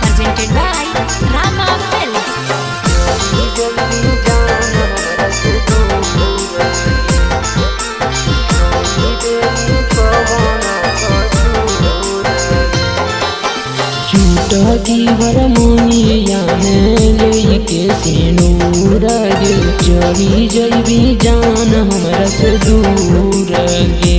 Presented by Rama Films. की भरमुनिया में लेके सिनूर गे चली जैबी जान हमरा से दूर गे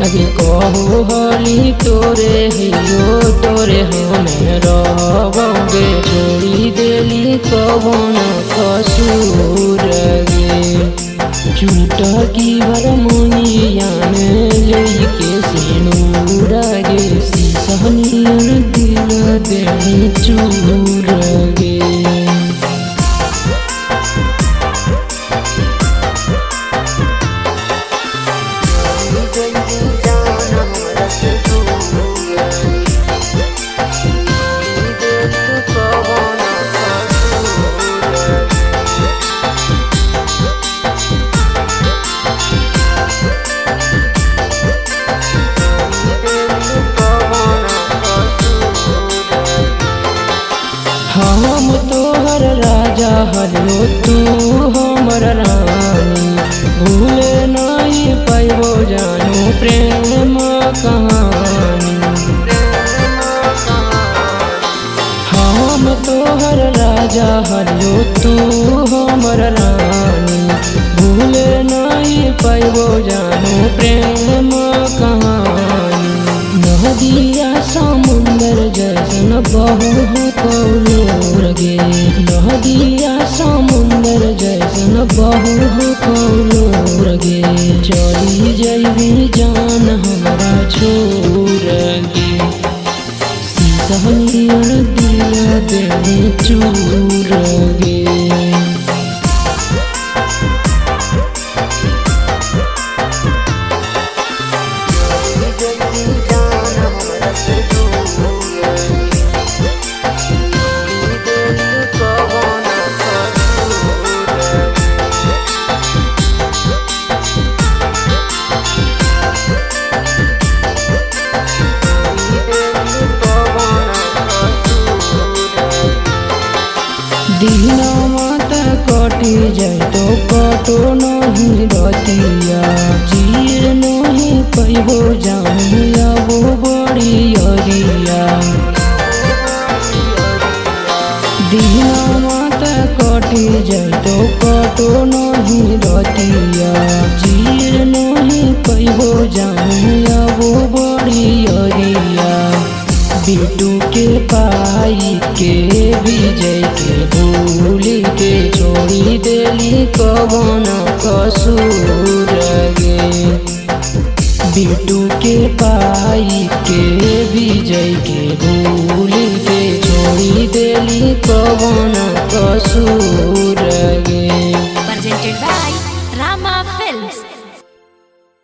अगे कहो हली तोरे हियो तोरे हमें रहबोगे छोड़ी देली कवन कसूर गे झूठा की भरमुनिया में लेके सिनूर गे सहनियन दिल देनी चूर गे हम तोहर राजा हलो तू हमर रानी भूले नहीं पैबो जानू प्रेम कहानी हम तोहर राजा हलो तू हमर रानी भूले नहीं पैबो जानू प्रेम कहानी नदिया समुंदर जैसन बहू कौलोर गे नदिया समुंदर जैसन बहू कौलोर गे चली जैबी जान हमारा छोड़ गे सीसहनियन दिल देनी चूर गे दीना माता कटी जाए तो कटो नहीं रतिया जीर नहीं पैबो जाऊँ वो बड़ी अरिया दीना माता कटी जाए तो कटो नहीं रतिया जीर नहीं पैबो जाऊँ वो बड़ी अरिया बिटू के पाई के विजय के भूल के छोड़ी देली कवन कसूर गे बिटू के पाई के विजय के भूल के छोड़ी देली कवन कसूर गे Presented by